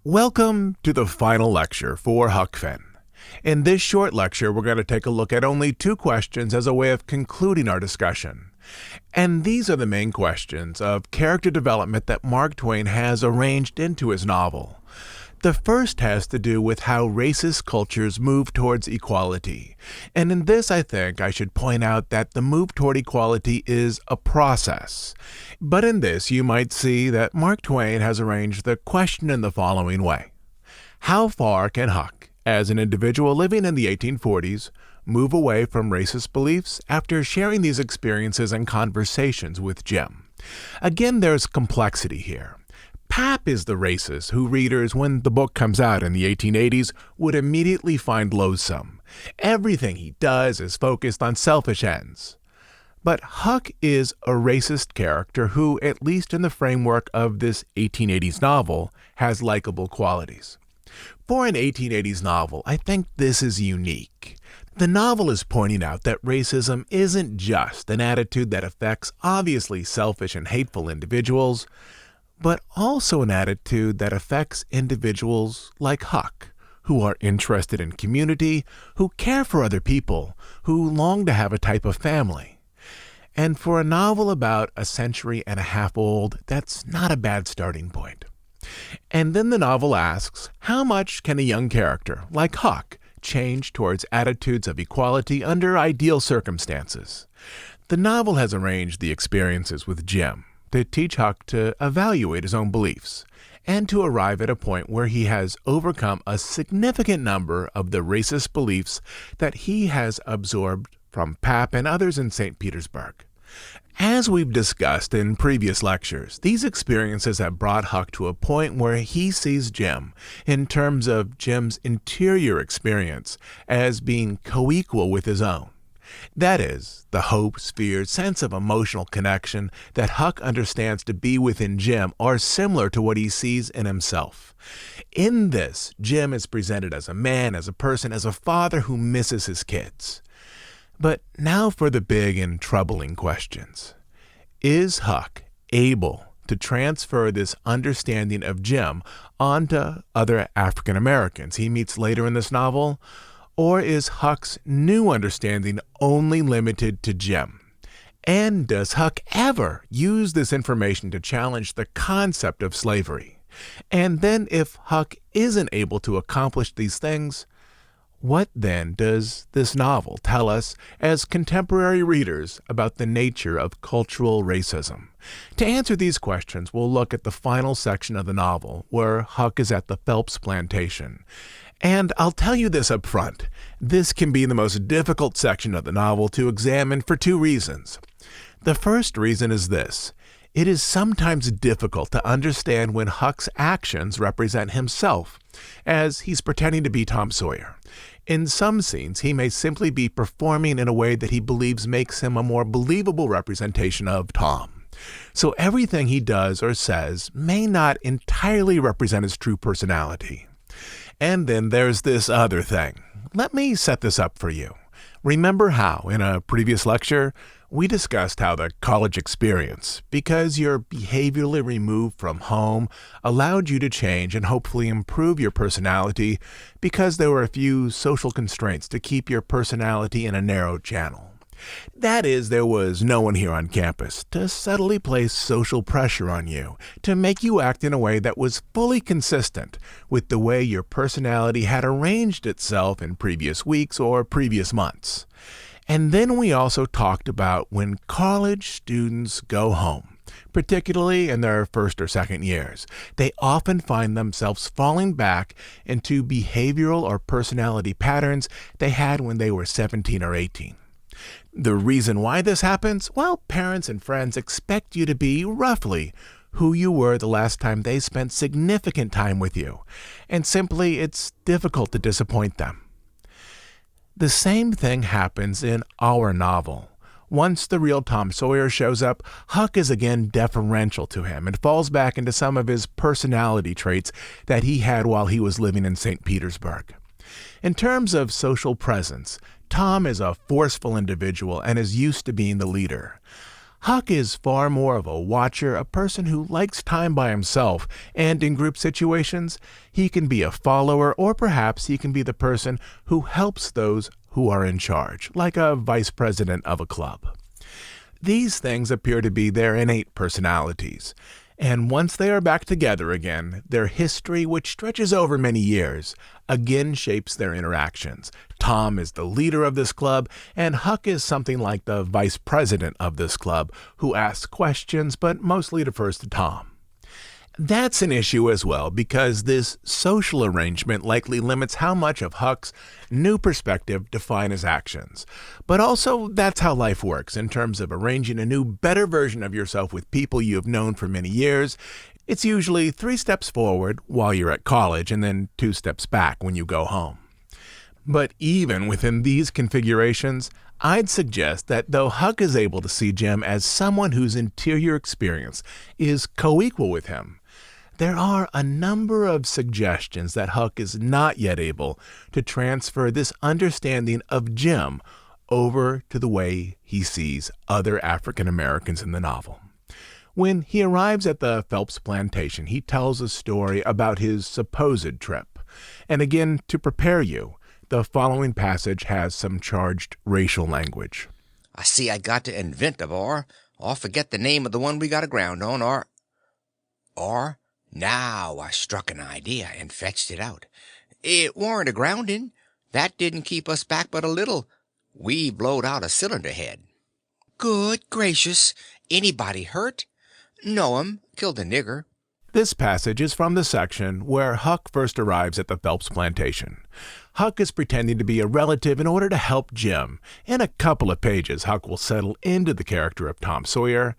Welcome to the final lecture for Huck Finn. In this short lecture, we're going to take a look at only two questions as a way of concluding our discussion. And these are the main questions of character development that Mark Twain has arranged into his novel. The first has to do with how racist cultures move towards equality. And in this, I think I should point out that the move toward equality is a process. But in this, you might see that Mark Twain has arranged the question in the following way. How far can Huck, as an individual living in the 1840s, move away from racist beliefs after sharing these experiences and conversations with Jim? Again, there's complexity here. Pap is the racist who readers, when the book comes out in the 1880s, would immediately find loathsome. Everything he does is focused on selfish ends. But Huck is a racist character who, at least in the framework of this 1880s novel, has likable qualities. For an 1880s novel, I think this is unique. The novel is pointing out that racism isn't just an attitude that affects obviously selfish and hateful individuals, but also an attitude that affects individuals like Huck, who are interested in community, who care for other people, who long to have a type of family. And for a novel about a century and a half old, that's not a bad starting point. And then the novel asks, how much can a young character like Huck change towards attitudes of equality under ideal circumstances? The novel has arranged the experiences with Jim to teach Huck to evaluate his own beliefs and to arrive at a point where he has overcome a significant number of the racist beliefs that he has absorbed from Pap and others in St. Petersburg. As we've discussed in previous lectures, these experiences have brought Huck to a point where he sees Jim, in terms of Jim's interior experience, as being co-equal with his own. That is, the hopes, fears, sense of emotional connection that Huck understands to be within Jim are similar to what he sees in himself. In this, Jim is presented as a man, as a person, as a father who misses his kids. But now for the big and troubling questions. Is Huck able to transfer this understanding of Jim onto other African Americans he meets later in this novel? Or is Huck's new understanding only limited to Jim? And does Huck ever use this information to challenge the concept of slavery? And then if Huck isn't able to accomplish these things, what then does this novel tell us as contemporary readers about the nature of cultural racism? To answer these questions, we'll look at the final section of the novel, where Huck is at the Phelps plantation. And I'll tell you this up front, this can be the most difficult section of the novel to examine for two reasons. The first reason is this. It is sometimes difficult to understand when Huck's actions represent himself, as he's pretending to be Tom Sawyer. In some scenes, he may simply be performing in a way that he believes makes him a more believable representation of Tom. So everything he does or says may not entirely represent his true personality. And then there's this other thing. Let me set this up for you. Remember how, in a previous lecture, we discussed how the college experience, because you're behaviorally removed from home, allowed you to change and hopefully improve your personality because there were a few social constraints to keep your personality in a narrow channel. That is, there was no one here on campus to subtly place social pressure on you, to make you act in a way that was fully consistent with the way your personality had arranged itself in previous weeks or previous months. And then we also talked about when college students go home, particularly in their first or second years, they often find themselves falling back into behavioral or personality patterns they had when they were 17 or 18. The reason why this happens? Well, parents and friends expect you to be roughly who you were the last time they spent significant time with you, and simply it's difficult to disappoint them. The same thing happens in our novel. Once the real Tom Sawyer shows up, Huck is again deferential to him and falls back into some of his personality traits that he had while he was living in St. Petersburg. In terms of social presence, Tom is a forceful individual and is used to being the leader. Huck is far more of a watcher, a person who likes time by himself, and in group situations, he can be a follower, or perhaps he can be the person who helps those who are in charge, like a vice president of a club. These things appear to be their innate personalities, and once they are back together again, their history, which stretches over many years, again shapes their interactions. Tom is the leader of this club, and Huck is something like the vice president of this club, who asks questions but mostly defers to Tom. That's an issue as well, because this social arrangement likely limits how much of Huck's new perspective define his actions. But also, that's how life works in terms of arranging a new, better version of yourself with people you have known for many years. It's usually 3 steps forward while you're at college and then 2 steps back when you go home. But even within these configurations, I'd suggest that though Huck is able to see Jim as someone whose interior experience is co-equal with him, there are a number of suggestions that Huck is not yet able to transfer this understanding of Jim over to the way he sees other African Americans in the novel. When he arrives at the Phelps plantation, he tells a story about his supposed trip. And again, to prepare you, the following passage has some charged racial language. I see I got to invent a bar, or forget the name of the one we got aground on, or now I struck an idea and fetched it out. It warn't a grounding. That didn't keep us back but a little. We blowed out a cylinder head. Good gracious! Anybody hurt? No'm, killed a nigger. This passage is from the section where Huck first arrives at the Phelps plantation. Huck is pretending to be a relative in order to help Jim. In a couple of pages, Huck will settle into the character of Tom Sawyer.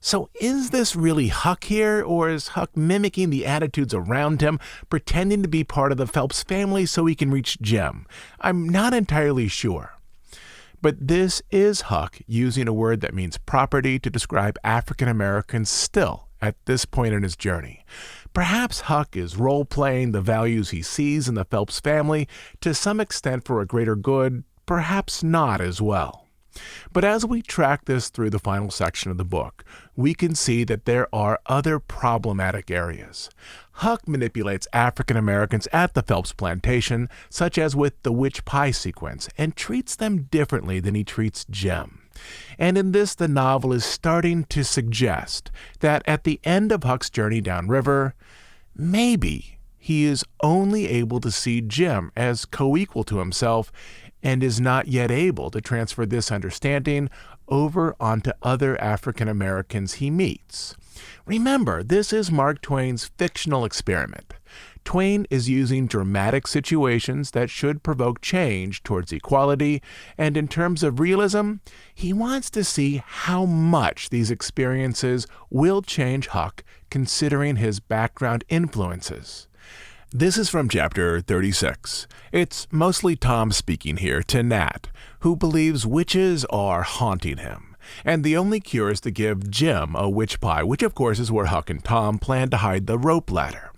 So is this really Huck here, or is Huck mimicking the attitudes around him, pretending to be part of the Phelps family so he can reach Jim? I'm not entirely sure. But this is Huck using a word that means property to describe African Americans still at this point in his journey. Perhaps Huck is role-playing the values he sees in the Phelps family to some extent for a greater good, perhaps not as well. But as we track this through the final section of the book, we can see that there are other problematic areas. Huck manipulates African Americans at the Phelps plantation, such as with the witch pie sequence, and treats them differently than he treats Jim. And in this, the novel is starting to suggest that at the end of Huck's journey downriver, maybe he is only able to see Jim as co-equal to himself and is not yet able to transfer this understanding over onto other African Americans he meets. Remember, this is Mark Twain's fictional experiment. Twain is using dramatic situations that should provoke change towards equality, and in terms of realism, he wants to see how much these experiences will change Huck considering his background influences. This is from chapter 36. It's mostly Tom speaking here to Nat, who believes witches are haunting him. And the only cure is to give Jim a witch pie, which of course is where Huck and Tom plan to hide the rope ladder.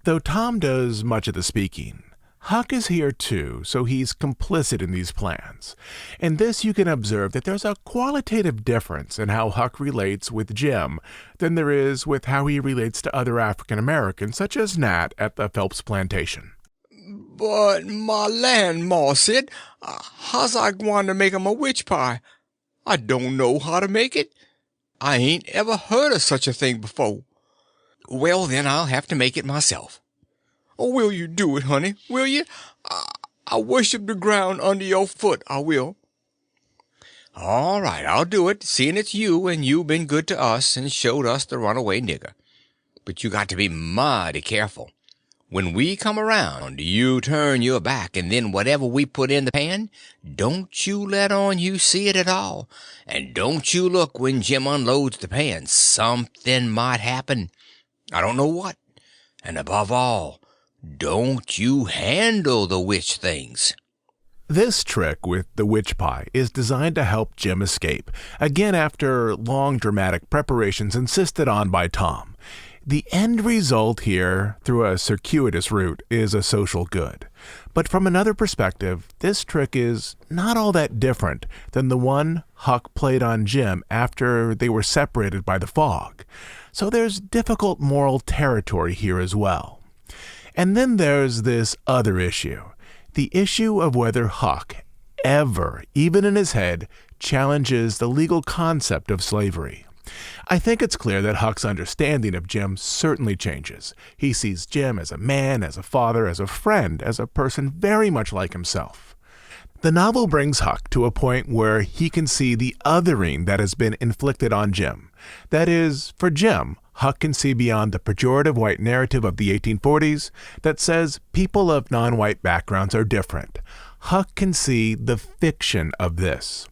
Though Tom does much of the speaking, Huck is here too, so he's complicit in these plans. In this you can observe that there's a qualitative difference in how Huck relates with Jim than there is with how he relates to other African Americans, such as Nat at the Phelps plantation. But my land, Ma said, how's I gwine to make 'em a witch pie? I don't know how to make it. I ain't ever heard of such a thing before. Well, then I'll have to make it myself. Oh, will you do it, honey? Will you? I worship the ground under your foot, I will. All right, I'll do it, seeing it's you, and you been good to us and showed us the runaway nigger. But you got to be mighty careful. When we come around, you turn your back, and then whatever we put in the pan, don't you let on you see it at all. And don't you look when Jim unloads the pan. Something might happen. I don't know what. And above all, don't you handle the witch things. This trick with the witch pie is designed to help Jim escape, again after long dramatic preparations insisted on by Tom. The end result here, through a circuitous route, is a social good. But from another perspective, this trick is not all that different than the one Huck played on Jim after they were separated by the fog. So there's difficult moral territory here as well. And then there's this other issue, the issue of whether Huck ever, even in his head, challenges the legal concept of slavery. I think it's clear that Huck's understanding of Jim certainly changes. He sees Jim as a man, as a father, as a friend, as a person very much like himself. The novel brings Huck to a point where he can see the othering that has been inflicted on Jim. That is, for Jim, Huck can see beyond the pejorative white narrative of the 1840s that says people of non-white backgrounds are different. Huck can see the fiction of this.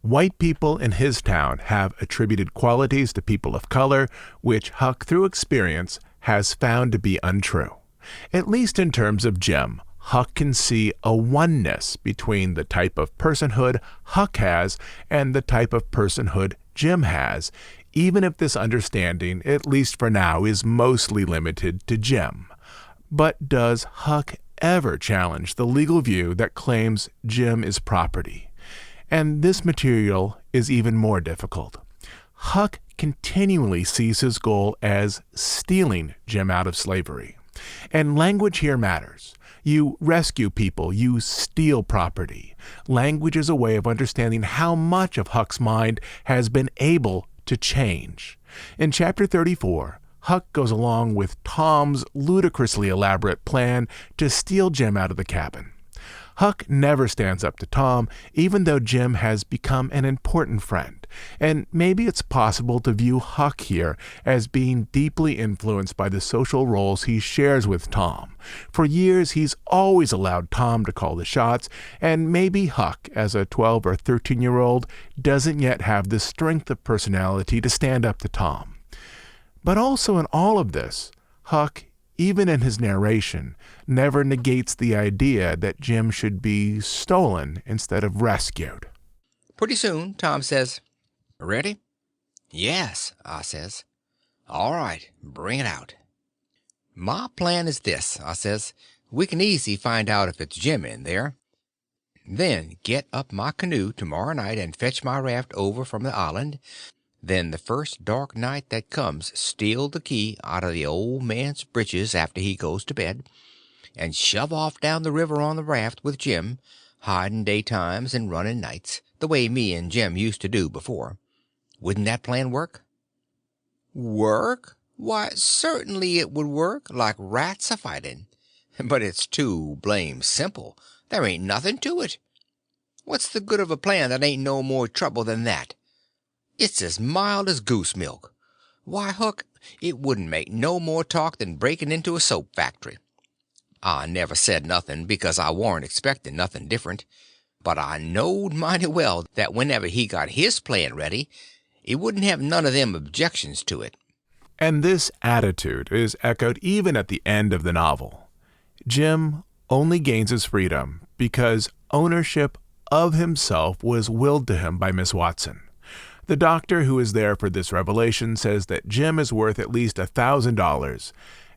White people in his town have attributed qualities to people of color, which Huck, through experience, has found to be untrue. At least in terms of Jim, Huck can see a oneness between the type of personhood Huck has and the type of personhood Jim has, even if this understanding, at least for now, is mostly limited to Jim. But does Huck ever challenge the legal view that claims Jim is property? And this material is even more difficult. Huck continually sees his goal as stealing Jim out of slavery. And language here matters. You rescue people, you steal property. Language is a way of understanding how much of Huck's mind has been able to change. In Chapter 34, Huck goes along with Tom's ludicrously elaborate plan to steal Jim out of the cabin. Huck never stands up to Tom, even though Jim has become an important friend. And maybe it's possible to view Huck here as being deeply influenced by the social roles he shares with Tom. For years, he's always allowed Tom to call the shots, and maybe Huck, as a 12 or 13-year-old, doesn't yet have the strength of personality to stand up to Tom. But also in all of this, Huck, even in his narration, never negates the idea that Jim should be stolen instead of rescued. Pretty soon, Tom says, "Ready?" "Yes," I says. "All right, bring it out." "My plan is this," I says. "We can easy find out if it's Jim in there. Then get up my canoe tomorrow night and fetch my raft over from the island. Then the first dark night that comes steal the key out of the old man's britches after he goes to bed, and shove off down the river on the raft with Jim, hiding daytimes and running nights, the way me and Jim used to do before. Wouldn't that plan work?" "Work? Why, certainly it would work, like rats a fighting. But it's too blame simple. There ain't nothing to it. What's the good of a plan that ain't no more trouble than that? It's as mild as goose milk. Why, Huck, it wouldn't make no more talk than breaking into a soap factory. I never said nothing because I warn't expecting nothing different, but I knowed mighty well that whenever he got his plan ready, he wouldn't have none of them objections to it." And this attitude is echoed even at the end of the novel. Jim only gains his freedom because ownership of himself was willed to him by Miss Watson. The doctor who is there for this revelation says that Jim is worth at least $1,000,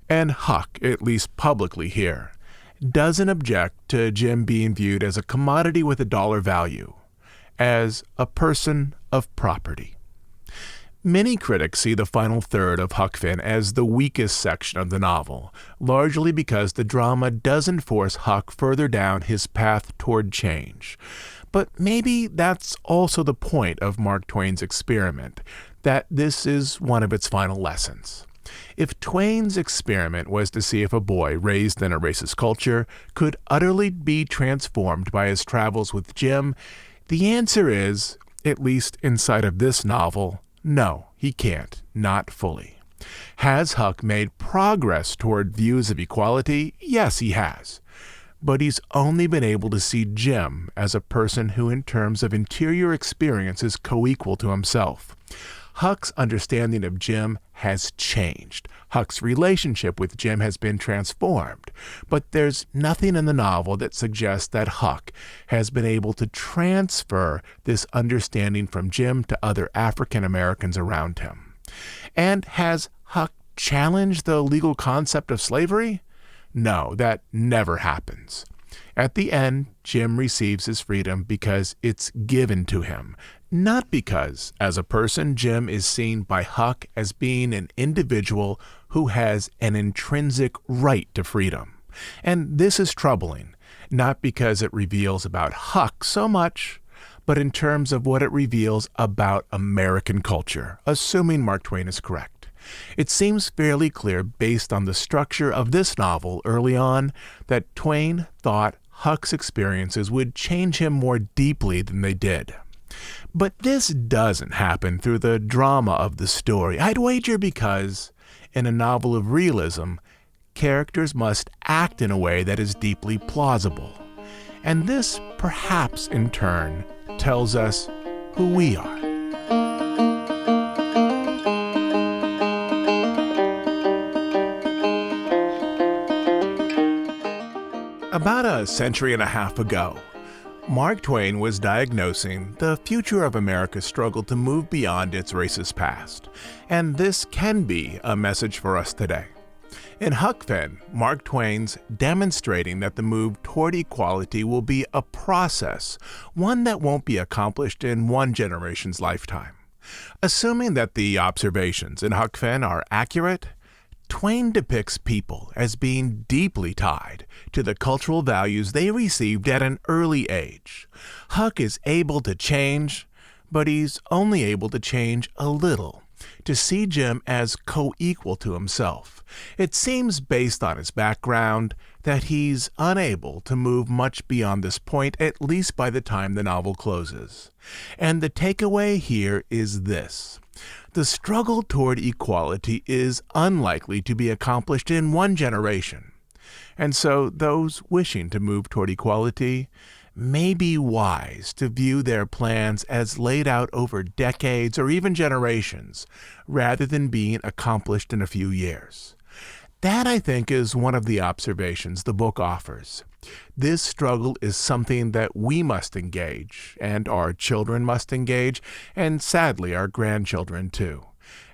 and Huck, at least publicly here, doesn't object to Jim being viewed as a commodity with a dollar value, as a person of property. Many critics see the final third of Huck Finn as the weakest section of the novel, largely because the drama doesn't force Huck further down his path toward change. But maybe that's also the point of Mark Twain's experiment, that this is one of its final lessons. If Twain's experiment was to see if a boy raised in a racist culture could utterly be transformed by his travels with Jim, the answer is, at least inside of this novel, no, he can't, not fully. Has Huck made progress toward views of equality? Yes, he has. But he's only been able to see Jim as a person who, in terms of interior experience, is co-equal to himself. Huck's understanding of Jim has changed. Huck's relationship with Jim has been transformed. But there's nothing in the novel that suggests that Huck has been able to transfer this understanding from Jim to other African Americans around him. And has Huck challenge the legal concept of slavery? No, that never happens. At the end, Jim receives his freedom because it's given to him, not because, as a person, Jim is seen by Huck as being an individual who has an intrinsic right to freedom. And this is troubling, not because it reveals about Huck so much, but in terms of what it reveals about American culture, assuming Mark Twain is correct. It seems fairly clear, based on the structure of this novel early on, that Twain thought Huck's experiences would change him more deeply than they did. But this doesn't happen through the drama of the story, I'd wager, because in a novel of realism, characters must act in a way that is deeply plausible. And this, perhaps in turn, tells us who we are. About a century and a half ago, Mark Twain was diagnosing the future of America's struggle to move beyond its racist past, and this can be a message for us today. In Huck Finn, Mark Twain's demonstrating that the move toward equality will be a process, one that won't be accomplished in one generation's lifetime. Assuming that the observations in Huck Finn are accurate, Twain depicts people as being deeply tied to the cultural values they received at an early age. Huck is able to change, but he's only able to change a little, to see Jim as co-equal to himself. It seems, based on his background, that he's unable to move much beyond this point, at least by the time the novel closes. And the takeaway here is this: the struggle toward equality is unlikely to be accomplished in one generation. And so those wishing to move toward equality may be wise to view their plans as laid out over decades or even generations, rather than being accomplished in a few years. That, I think, is one of the observations the book offers. This struggle is something that we must engage, and our children must engage, and sadly our grandchildren too,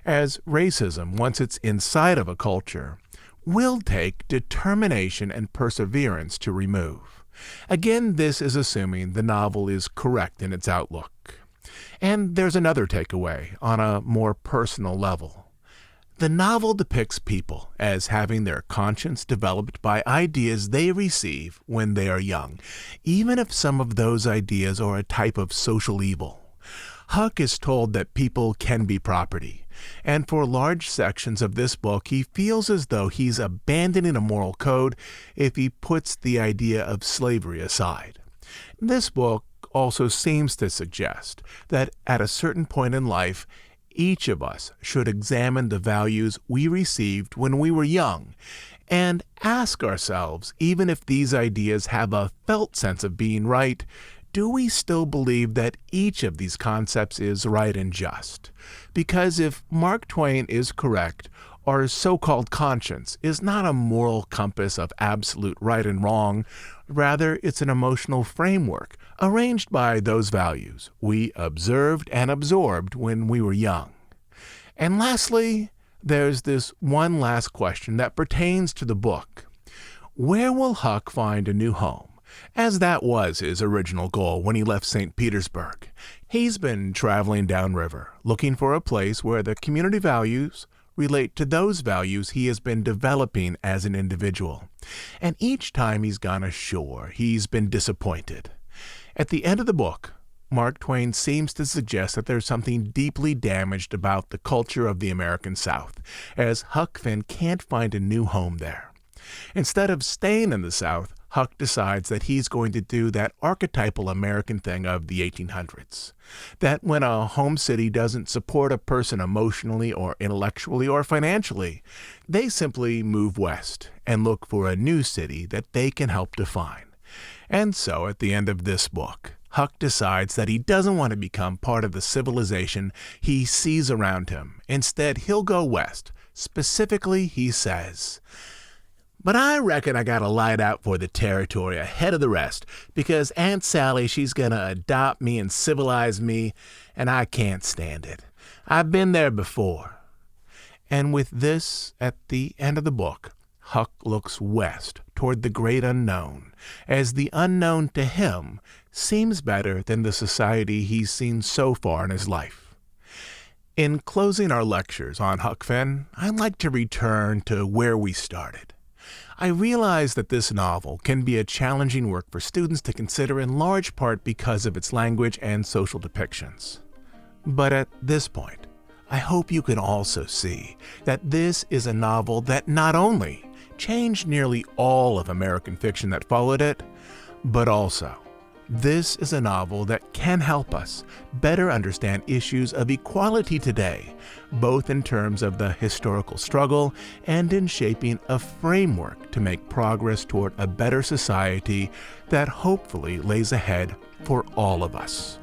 as racism, once it's inside of a culture, will take determination and perseverance to remove. Again, this is assuming the novel is correct in its outlook. And there's another takeaway on a more personal level. The novel depicts people as having their conscience developed by ideas they receive when they are young, even if some of those ideas are a type of social evil. Huck is told that people can be property, and for large sections of this book he feels as though he's abandoning a moral code if he puts the idea of slavery aside. This book also seems to suggest that at a certain point in life, each of us should examine the values we received when we were young and ask ourselves, even if these ideas have a felt sense of being right, do we still believe that each of these concepts is right and just? Because if Mark Twain is correct, our so-called conscience is not a moral compass of absolute right and wrong. Rather, it's an emotional framework arranged by those values we observed and absorbed when we were young. And lastly, there's this one last question that pertains to the book. Where will Huck find a new home? As that was his original goal when he left St. Petersburg. He's been traveling downriver, looking for a place where the community values relate to those values he has been developing as an individual. And each time he's gone ashore, he's been disappointed. At the end of the book, Mark Twain seems to suggest that there's something deeply damaged about the culture of the American South, as Huck Finn can't find a new home there. Instead of staying in the South, Huck decides that he's going to do that archetypal American thing of the 1800s. That when a home city doesn't support a person emotionally or intellectually or financially, they simply move west and look for a new city that they can help define. And so at the end of this book, Huck decides that he doesn't want to become part of the civilization he sees around him. Instead, he'll go west. Specifically, he says, "But I reckon I gotta light out for the territory ahead of the rest, because Aunt Sally, she's gonna adopt me and civilize me, and I can't stand it. I've been there before." And with this at the end of the book, Huck looks west toward the great unknown, as the unknown to him seems better than the society he's seen so far in his life. In closing our lectures on Huck Finn, I'd like to return to where we started. I realize that this novel can be a challenging work for students to consider in large part because of its language and social depictions. But at this point, I hope you can also see that this is a novel that not only changed nearly all of American fiction that followed it, but also this is a novel that can help us better understand issues of equality today, both in terms of the historical struggle and in shaping a framework to make progress toward a better society that hopefully lays ahead for all of us.